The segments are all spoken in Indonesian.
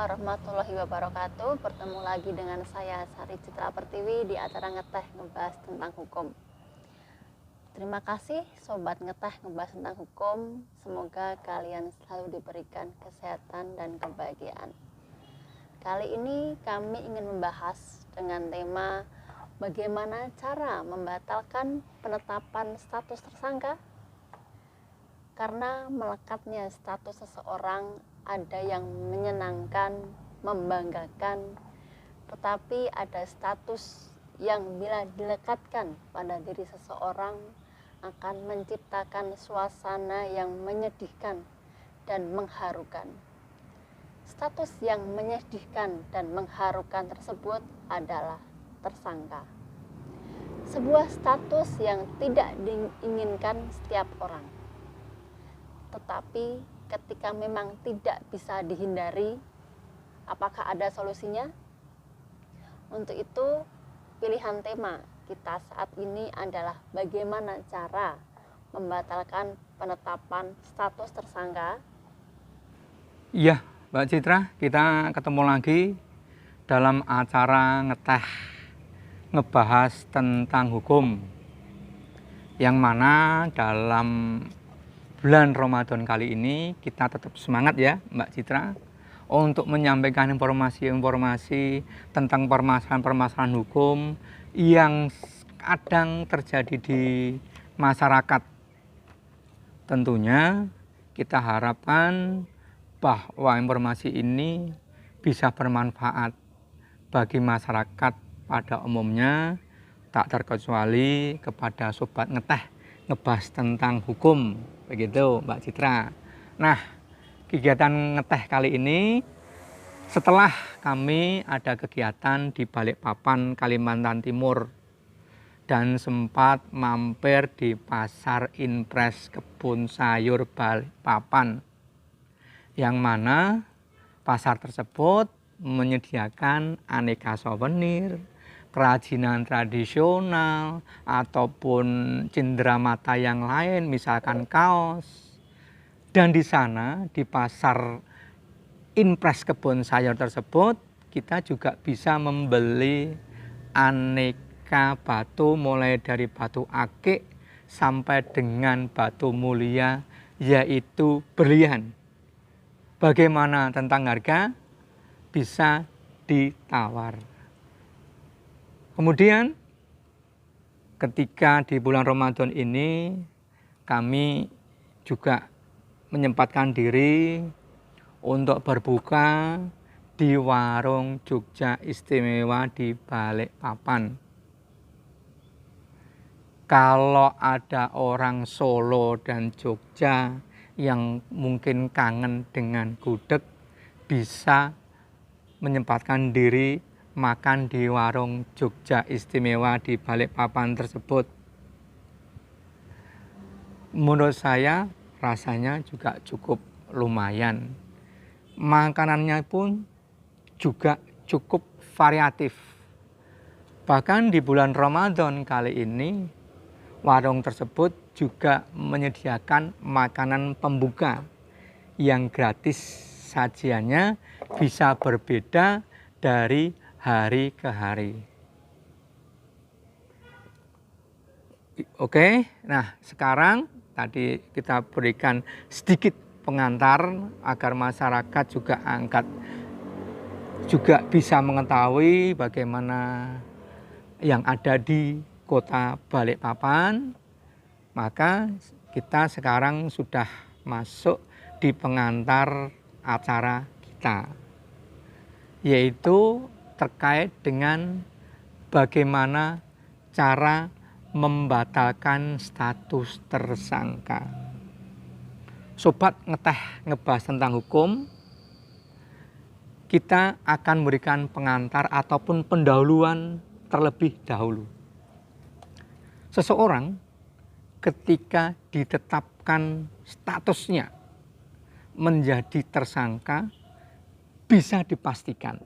warahmatullahi wabarakatuh. Bertemu lagi dengan saya Sari Citra Pertiwi di acara Ngeteh ngebahas tentang hukum. Terima kasih Sobat Ngeteh ngebahas tentang hukum. Semoga kalian selalu diberikan kesehatan dan kebahagiaan. Kali ini kami ingin membahas dengan tema bagaimana cara membatalkan penetapan status tersangka. Karena melekatnya status seseorang ada yang menyenangkan, membanggakan, tetapi ada status yang bila dilekatkan pada diri seseorang akan menciptakan suasana yang menyedihkan dan mengharukan. Status yang menyedihkan dan mengharukan tersebut adalah tersangka. Sebuah status yang tidak diinginkan setiap orang. Tetapi ketika memang tidak bisa dihindari, apakah ada solusinya? Untuk itu, pilihan tema kita saat ini adalah bagaimana cara membatalkan penetapan status tersangka. Iya, Mbak Citra, kita ketemu lagi dalam acara Ngeteh ngebahas tentang hukum, yang mana dalam bulan Ramadan kali ini kita tetap semangat ya Mbak Citra untuk menyampaikan informasi-informasi tentang permasalahan-permasalahan hukum yang kadang terjadi di masyarakat. Tentunya kita harapkan bahwa informasi ini bisa bermanfaat bagi masyarakat pada umumnya, tak terkecuali kepada Sobat Ngeteh ngebahas tentang hukum, begitu Mbak Citra. Nah, kegiatan Ngeteh kali ini setelah kami ada kegiatan di Balikpapan, Kalimantan Timur, dan sempat mampir di Pasar Impres Kebun Sayur Balikpapan, yang mana pasar tersebut menyediakan aneka souvenir, kerajinan tradisional, ataupun cenderamata yang lain, misalkan kaos. Dan di sana, di pasar Impres Kebun Sayur tersebut, kita juga bisa membeli aneka batu, mulai dari batu akik sampai dengan batu mulia, yaitu berlian. Bagaimana tentang harga? Bisa ditawar. Kemudian ketika di bulan Ramadan ini kami juga menyempatkan diri untuk berbuka di warung Jogja Istimewa di Balikpapan. Kalau ada orang Solo dan Jogja yang mungkin kangen dengan gudeg, bisa menyempatkan diri makan di warung Jogja Istimewa di Balikpapan tersebut. Menurut saya rasanya juga cukup lumayan. Makanannya pun juga cukup variatif. Bahkan di bulan Ramadan kali ini, warung tersebut juga menyediakan makanan pembuka yang gratis. Sajiannya bisa berbeda dari hari ke hari. Oke, nah sekarang tadi kita berikan sedikit pengantar agar masyarakat juga bisa mengetahui bagaimana yang ada di kota Balikpapan. Maka kita sekarang sudah masuk di pengantar acara kita, yaitu terkait dengan bagaimana cara membatalkan status tersangka. Sobat Ngeteh ngebahas tentang hukum, kita akan memberikan pengantar ataupun pendahuluan terlebih dahulu. Seseorang ketika ditetapkan statusnya menjadi tersangka, bisa dipastikan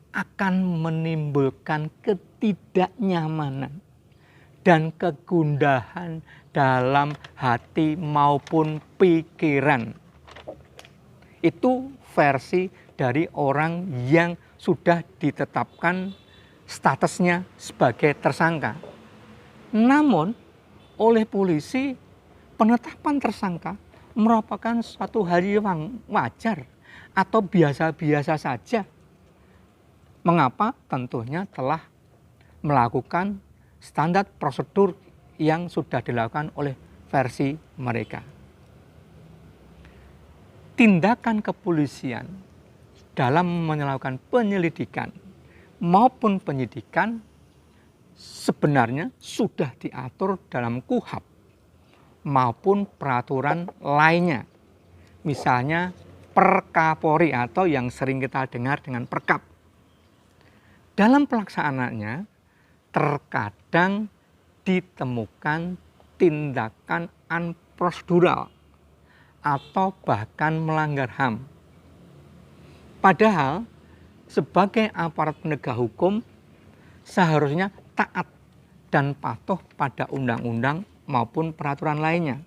akan menimbulkan ketidaknyamanan dan kegundahan dalam hati maupun pikiran. Itu versi dari orang yang sudah ditetapkan statusnya sebagai tersangka. Namun oleh polisi, penetapan tersangka merupakan suatu hal yang wajar atau biasa-biasa saja. Mengapa? Tentunya telah melakukan standar prosedur yang sudah dilakukan oleh versi mereka. Tindakan kepolisian dalam melakukan penyelidikan maupun penyidikan sebenarnya sudah diatur dalam KUHP maupun peraturan lainnya. Misalnya Perkapolri atau yang sering kita dengar dengan Perkap. Dalam pelaksanaannya terkadang ditemukan tindakan unprosedural atau bahkan melanggar HAM. Padahal sebagai aparat penegak hukum seharusnya taat dan patuh pada undang-undang maupun peraturan lainnya.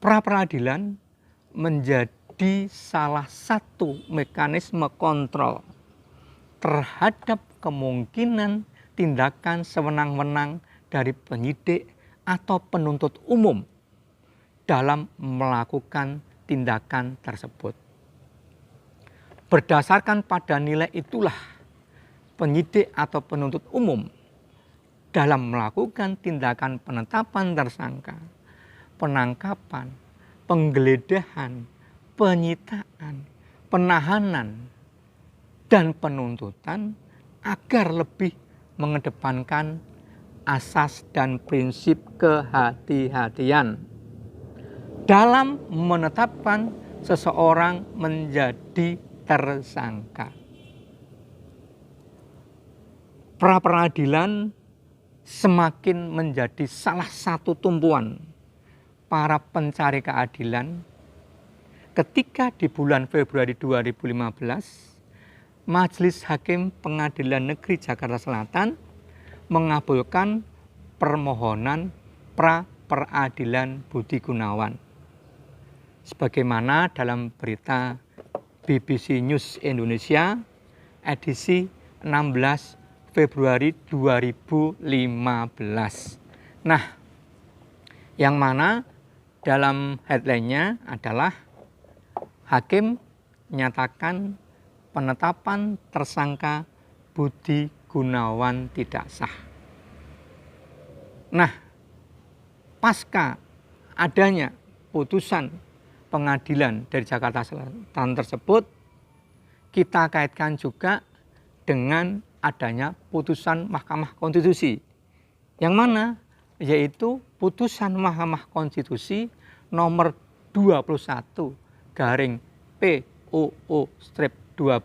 Pra-peradilan menjadi salah satu mekanisme kontrol terhadap kemungkinan tindakan sewenang-wenang dari penyidik atau penuntut umum dalam melakukan tindakan tersebut. Berdasarkan pada nilai itulah penyidik atau penuntut umum dalam melakukan tindakan penetapan tersangka, penangkapan, penggeledahan, penyitaan, penahanan, dan penuntutan agar lebih mengedepankan asas dan prinsip kehati-hatian dalam menetapkan seseorang menjadi tersangka. Pra-peradilan semakin menjadi salah satu tumpuan para pencari keadilan ketika di bulan Februari 2015 Majelis Hakim Pengadilan Negeri Jakarta Selatan mengabulkan permohonan pra-peradilan Budi Gunawan. Sebagaimana dalam berita BBC News Indonesia edisi 16 Februari 2015. Nah, yang mana dalam headline-nya adalah hakim nyatakan penetapan tersangka Budi Gunawan tidak sah. Nah, pasca adanya putusan pengadilan dari Jakarta Selatan tersebut, kita kaitkan juga dengan adanya putusan Mahkamah Konstitusi. Yang mana? Yaitu putusan Mahkamah Konstitusi nomor 21 garing POO-12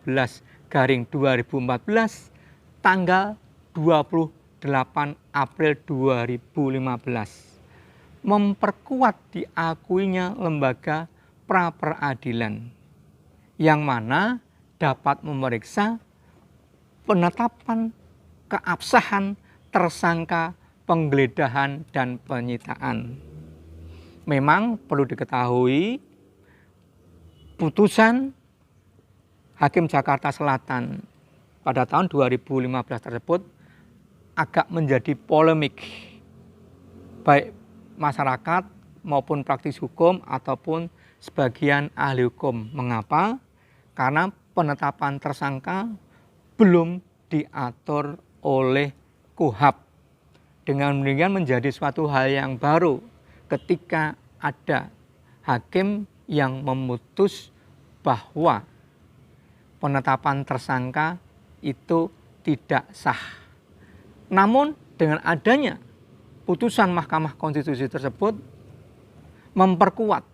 tanggal 28 April 2015 memperkuat diakuinya lembaga pra-peradilan yang mana dapat memeriksa penetapan keabsahan tersangka, penggeledahan, dan penyitaan. Memang perlu diketahui putusan Hakim Jakarta Selatan pada tahun 2015 tersebut agak menjadi polemik baik masyarakat maupun praktis hukum ataupun sebagian ahli hukum. Mengapa? Karena penetapan tersangka belum diatur oleh KUHP. Dengan demikian menjadi suatu hal yang baru ketika ada hakim yang memutus bahwa penetapan tersangka itu tidak sah. Namun dengan adanya putusan Mahkamah Konstitusi tersebut memperkuat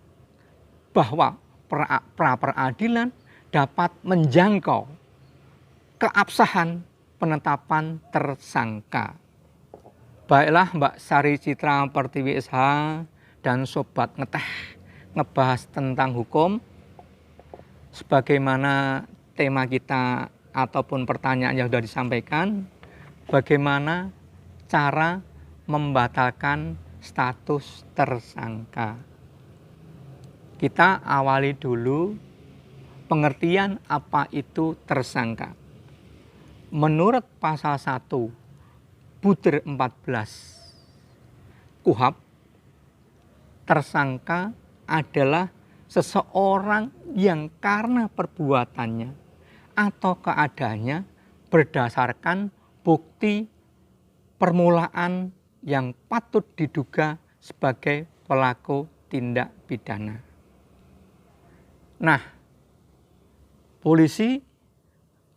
bahwa pra-peradilan dapat menjangkau keabsahan penetapan tersangka. Baiklah Mbak Sari Citra Pertiwi SH dan Sobat Ngeteh ngebahas tentang hukum. Sebagaimana tema kita ataupun pertanyaan yang sudah disampaikan, bagaimana cara membatalkan status tersangka. Kita awali dulu pengertian apa itu tersangka. Menurut pasal 1 butir 14 KUHP, tersangka adalah seseorang yang karena perbuatannya atau keadaannya berdasarkan bukti permulaan yang patut diduga sebagai pelaku tindak pidana. Nah, polisi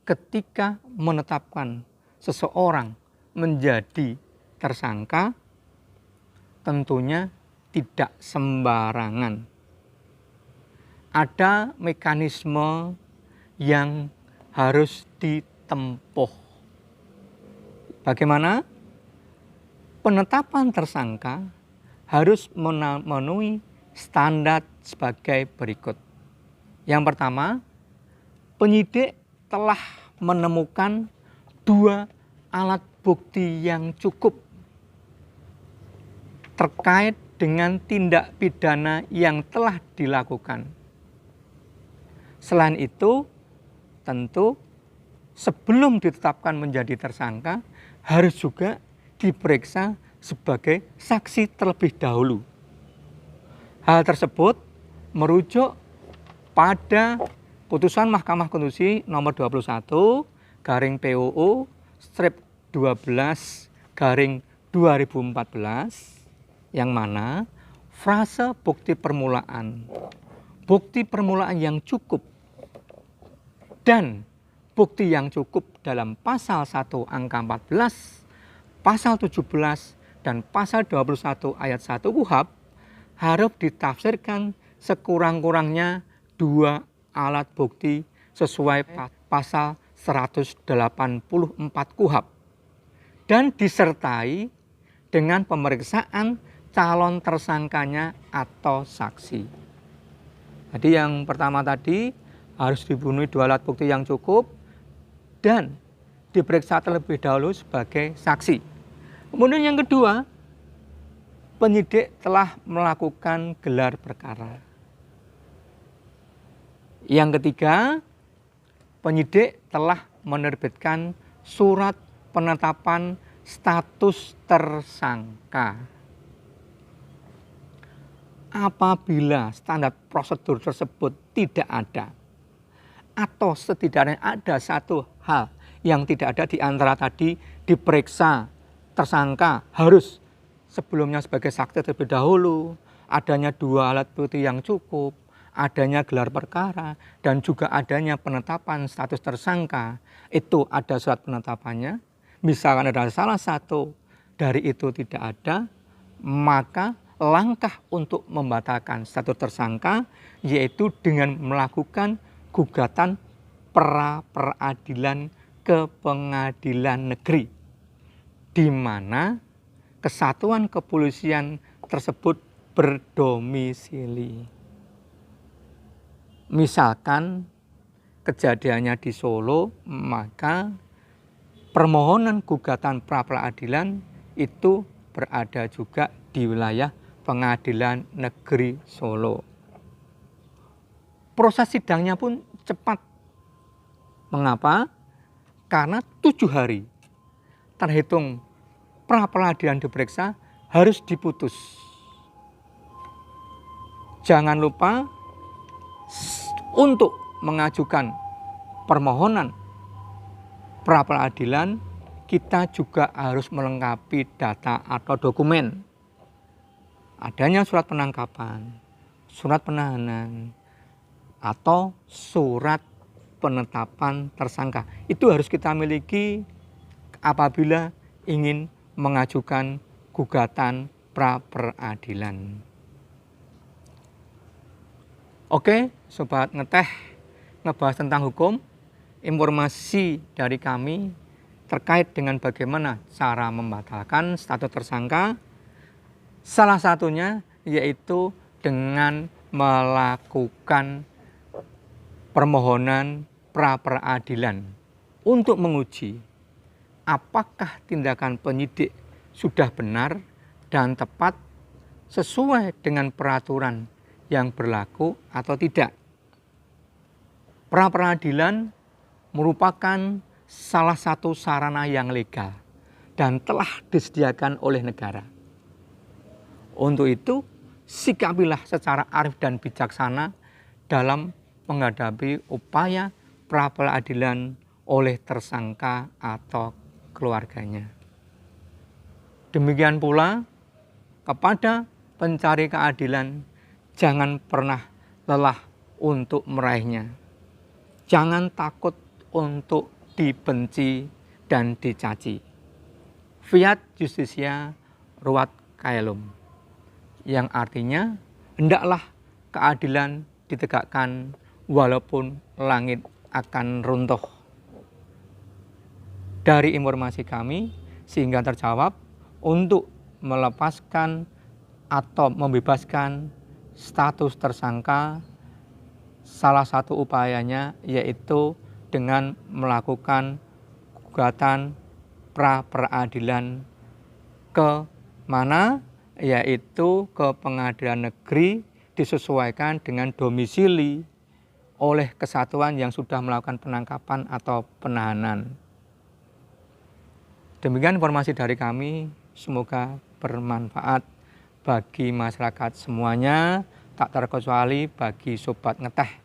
ketika menetapkan seseorang menjadi tersangka tentunya tidak sembarangan. Ada mekanisme yang harus ditempuh. Bagaimana? Penetapan tersangka harus memenuhi standar sebagai berikut. Yang pertama, penyidik telah menemukan 2 alat bukti yang cukup terkait dengan tindak pidana yang telah dilakukan. Selain itu, tentu sebelum ditetapkan menjadi tersangka harus juga diperiksa sebagai saksi terlebih dahulu. Hal tersebut merujuk pada putusan Mahkamah Konstitusi nomor 21 garing PUU strip 12 garing 2014 yang mana frase bukti permulaan yang cukup dan bukti yang cukup dalam pasal 1 angka 14, pasal 17 dan pasal 21 ayat 1 KUHP harus ditafsirkan sekurang-kurangnya 2 alat bukti sesuai pasal 184 KUHP dan disertai dengan pemeriksaan calon tersangkanya atau saksi. Jadi yang pertama tadi harus dipenuhi 2 alat bukti yang cukup dan diperiksa terlebih dahulu sebagai saksi. Kemudian yang kedua, penyidik telah melakukan gelar perkara. Yang ketiga, penyidik telah menerbitkan surat penetapan status tersangka. Apabila standar prosedur tersebut tidak ada, atau setidaknya ada satu hal yang tidak ada di antara tadi, diperiksa tersangka harus sebelumnya sebagai saksi terlebih dahulu, adanya 2 alat bukti yang cukup, adanya gelar perkara, dan juga adanya penetapan status tersangka, itu ada surat penetapannya. Misalkan ada salah satu dari itu tidak ada, maka langkah untuk membatalkan status tersangka yaitu dengan melakukan gugatan pra-peradilan ke pengadilan negeri, di mana kesatuan kepolisian tersebut berdomisili. Misalkan kejadiannya di Solo, maka permohonan gugatan pra-peradilan itu berada juga di wilayah Pengadilan Negeri Solo. Proses sidangnya pun cepat. Mengapa? Karena 7 hari terhitung pra-peradilan diperiksa harus diputus. Jangan lupa untuk mengajukan permohonan pra-peradilan kita juga harus melengkapi data atau dokumen. Adanya surat penangkapan, surat penahanan, atau surat penetapan tersangka. Itu harus kita miliki apabila ingin mengajukan gugatan pra-peradilan. Oke, Sobat Ngeteh, ngebahas tentang hukum, informasi dari kami terkait dengan bagaimana cara membatalkan status tersangka. Salah satunya yaitu dengan melakukan permohonan pra-peradilan untuk menguji apakah tindakan penyidik sudah benar dan tepat sesuai dengan peraturan yang berlaku atau tidak. Pra peradilan merupakan salah satu sarana yang legal dan telah disediakan oleh negara. Untuk itu, sikapilah secara arif dan bijaksana dalam menghadapi upaya pra peradilan oleh tersangka atau keluarganya. Demikian pula kepada pencari keadilan, jangan pernah lelah untuk meraihnya. Jangan takut untuk dibenci dan dicaci. Fiat justitia ruat caelum, yang artinya hendaklah keadilan ditegakkan walaupun langit akan runtuh. Dari informasi kami sehingga terjawab untuk melepaskan atau membebaskan status tersangka, salah satu upayanya yaitu dengan melakukan gugatan pra peradilan ke mana, yaitu ke pengadilan negeri disesuaikan dengan domisili oleh kesatuan yang sudah melakukan penangkapan atau penahanan. Demikian informasi dari kami, semoga bermanfaat bagi masyarakat semuanya, tak terkecuali bagi Sobat Ngeteh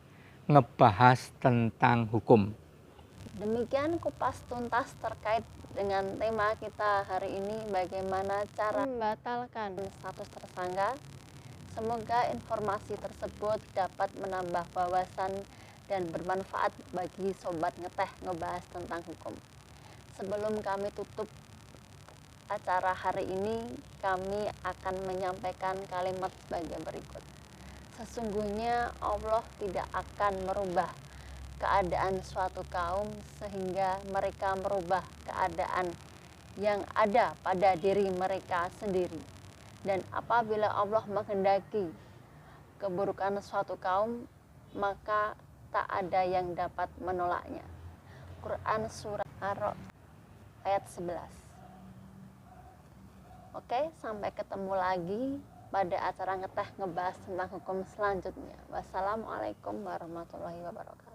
ngebahas tentang hukum. Demikian kupas tuntas terkait dengan tema kita hari ini, bagaimana cara membatalkan status tersangka. Semoga informasi tersebut dapat menambah wawasan dan bermanfaat bagi Sobat Ngeteh ngebahas tentang hukum. Sebelum kami tutup acara hari ini, kami akan menyampaikan kalimat sebagai berikut. Sesungguhnya Allah tidak akan merubah keadaan suatu kaum sehingga mereka merubah keadaan yang ada pada diri mereka sendiri. Dan apabila Allah menghendaki keburukan suatu kaum, maka tak ada yang dapat menolaknya. Quran Surah Ar-Ra'd ayat 11. Oke, sampai ketemu lagi pada acara Ngeteh ngebahas tentang hukum selanjutnya. Wassalamualaikum warahmatullahi wabarakatuh.